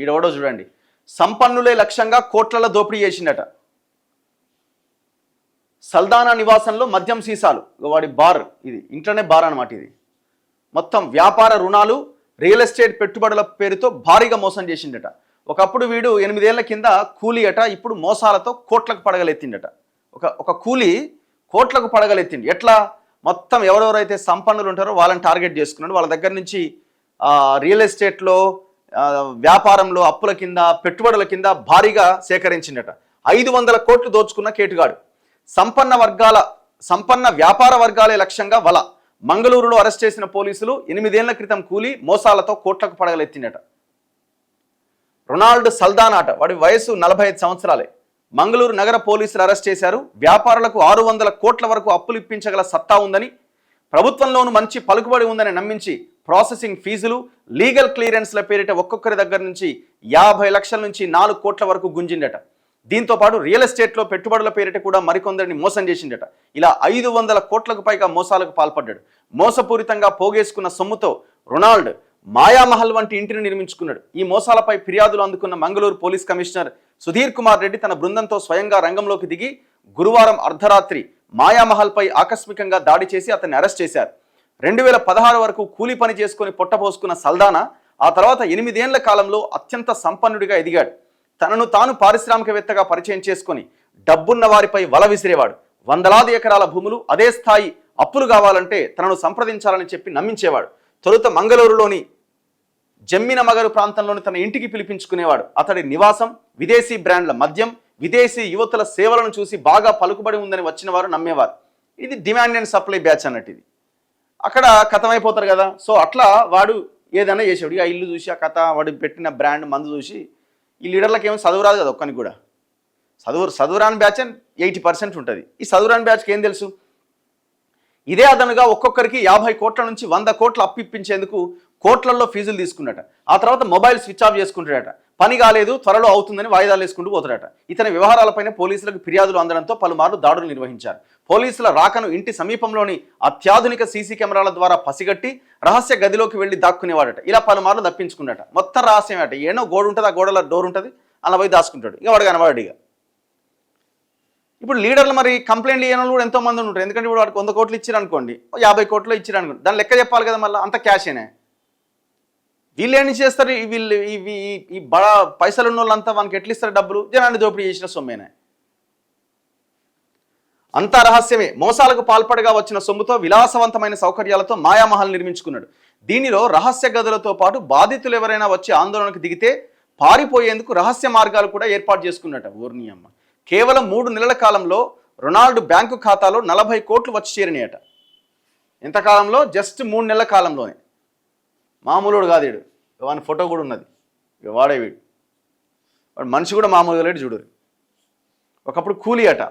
ఈడెవడో చూడండి, సంపన్నులే లక్ష్యంగా కోట్లలో దోపిడీ చేసిండట. సల్దానా నివాసంలో మద్యం సీసాలు, వాడి బార్, ఇది ఇంట్లోనే బార్ అనమాట. ఇది మొత్తం వ్యాపార రుణాలు, రియల్ ఎస్టేట్ పెట్టుబడుల పేరుతో భారీగా మోసం చేసిండట. ఒకప్పుడు వీడు 8 ఏళ్ల కింద కూలీ అట, ఇప్పుడు మోసాలతో కోట్లకు పడగలెత్తిండట. ఒక కూలీ కోట్లకు పడగలెత్తిండి. ఎట్లా? మొత్తం ఎవరెవరైతే సంపన్నులు ఉంటారో వాళ్ళని టార్గెట్ చేసుకున్నాడు. వాళ్ళ దగ్గర నుంచి రియల్ ఎస్టేట్లో, వ్యాపారంలో అప్పుల కింద, పెట్టుబడుల కింద భారీగా సేకరించిండట. 500 కోట్లు దోచుకున్న కేటుగాడు. సంపన్న వ్యాపార వర్గాలే లక్ష్యంగా వల. మంగళూరులో అరెస్ట్ చేసిన పోలీసులు 8 ఏళ్ల క్రితం కూలి మోసాలతో కోట్లకు పడగలెత్తిండట. రొనాల్డ్ సల్దానా అట, వాడి వయసు 45 సంవత్సరాలే. మంగళూరు నగర పోలీసులు అరెస్ట్ చేశారు. వ్యాపారులకు 600 కోట్ల వరకు అప్పులు ఇప్పించగల సత్తా ఉందని, ప్రభుత్వంలోనూ మంచి పలుకుబడి ఉందని నమ్మించి ప్రాసెసింగ్ ఫీజులు, లీగల్ క్లియరెన్స్ల పేరిట ఒక్కొక్కరి దగ్గర నుంచి 50 లక్షల నుంచి 4 కోట్ల వరకు గుంజిండట. దీంతో పాటు రియల్ ఎస్టేట్లో పెట్టుబడుల పేరిట కూడా మరికొందరిని మోసం చేసిండట. ఇలా 500 కోట్లకు పైగా మోసాలకు పాల్పడ్డాడు. మోసపూరితంగా పోగేసుకున్న సొమ్ముతో రొనాల్డ్ మాయామహల్ వంటి ఇంటిని నిర్మించుకున్నాడు. ఈ మోసాలపై ఫిర్యాదులు అందుకున్న మంగళూరు పోలీస్ కమిషనర్ సుధీర్ కుమార్ రెడ్డి తన బృందంతో స్వయంగా రంగంలోకి దిగి గురువారం అర్ధరాత్రి మాయామహల్పై ఆకస్మికంగా దాడి చేసి అతన్ని అరెస్ట్ చేశారు. 2016 వరకు కూలీ పని చేసుకుని పొట్టపోసుకున్న సల్దానా ఆ తర్వాత 8 ఏళ్ల కాలంలో అత్యంత సంపన్నుడిగా ఎదిగాడు. తనను తాను పారిశ్రామికవేత్తగా పరిచయం చేసుకుని డబ్బున్న వారిపై వల విసిరేవాడు. వందలాది ఎకరాల భూములు, అదే స్థాయి అప్పులు కావాలంటే తనను సంప్రదించాలని చెప్పి నమ్మించేవాడు. తొలుత మంగళూరులోని జమ్మినమగరు ప్రాంతంలోని తన ఇంటికి పిలిపించుకునేవాడు. అతడి నివాసం విదేశీ బ్రాండ్ల మద్యం, విదేశీ యువతుల సేవలను చూసి బాగా పలుకుబడి ఉందని వచ్చిన వారు నమ్మేవారు. ఇది డిమాండ్ అండ్ సప్లై బ్యాచ్ అన్నట్టు. ఇది అక్కడ కథమైపోతారు కదా. సో అట్లా వాడు ఏదైనా చేసాడు. ఇక ఇల్లు చూసి, ఆ కథ, వాడు పెట్టిన బ్రాండ్ మందు చూసి, ఈ లీడర్లకు ఏమో చదువు రాదు కదా, ఒక్కనికి కూడా. చదువురాని బ్యాచ్ 80% ఉంటుంది. ఈ చదువురాని బ్యాచ్కి ఏం తెలుసు? ఇదే అదనుగా ఒక్కొక్కరికి 50 కోట్ల నుంచి 100 కోట్లు అప్పిప్పించేందుకు కోట్లల్లో ఫీజులు తీసుకున్నట. ఆ తర్వాత మొబైల్ స్విచ్ ఆఫ్ చేసుకుంటాడట. పని కాలేదు, త్వరలో అవుతుందని వాయిదాలు వేసుకుంటూ పోతాడట. ఇతని వ్యవహారాలపైన పోలీసులకు ఫిర్యాదులు అందడంతో పలుమార్లు దాడులు నిర్వహించారు. పోలీసుల రాకను ఇంటి సమీపంలోని అత్యాధునిక సీసీ కెమెరాల ద్వారా పసిగట్టి రహస్య గదిలోకి వెళ్లి దాక్కునేవాడట. ఇలా పలుమార్లు తప్పించుకున్నట. మొత్తం రహస్యం అట. ఏనో గోడ ఉంటుంది, ఆ గోడలో డోర్ ఉంటుంది, అలా పోయి దాచుకుంటాడు. ఇక వాడు కనవాడు. ఇక ఇప్పుడు లీడర్లు మరి కంప్లైంట్లు ఇవ్వడం కూడా ఎంతో మంది ఉంటారు. ఎందుకంటే ఇప్పుడు వాడికి 100 కోట్లు ఇచ్చారు అనుకోండి, 50 కోట్లు ఇచ్చారు అనుకోండి, దాని లెక్క చెప్పాలి కదా. మళ్ళీ అంత క్యాషేనే. వీళ్ళు ఏం చేస్తారు? వీళ్ళు ఈ బడా పైసలు ఉన్న వాళ్ళంతా వానికి ఎట్లు ఇస్తారు డబ్బులు? జనాన్ని దోపిడీ చేసిన సొమ్మేనే. అంతా రహస్యమే. మోసాలకు పాల్పడగా వచ్చిన సొమ్ముతో విలాసవంతమైన సౌకర్యాలతో మాయామహల్ నిర్మించుకున్నాడు. దీనిలో రహస్య గదులతో పాటు బాధితులు ఎవరైనా వచ్చి ఆందోళనకు దిగితే పారిపోయేందుకు రహస్య మార్గాలు కూడా ఏర్పాటు చేసుకున్నట. ఊర్ని అమ్మ. కేవలం 3 నెలల కాలంలో రొనాల్డ్ బ్యాంకు ఖాతాలో 40 కోట్లు వచ్చి చేరినాయట. ఎంతకాలంలో? జస్ట్ 3 నెలల కాలంలోనే. మామూలుడు కాదు వీడు. వాని ఫోటో కూడా ఉన్నది. వాడే వీడు. వాడు మనిషి కూడా మామూలుగా లేడు. చూడు, ఒకప్పుడు కూలీ అట.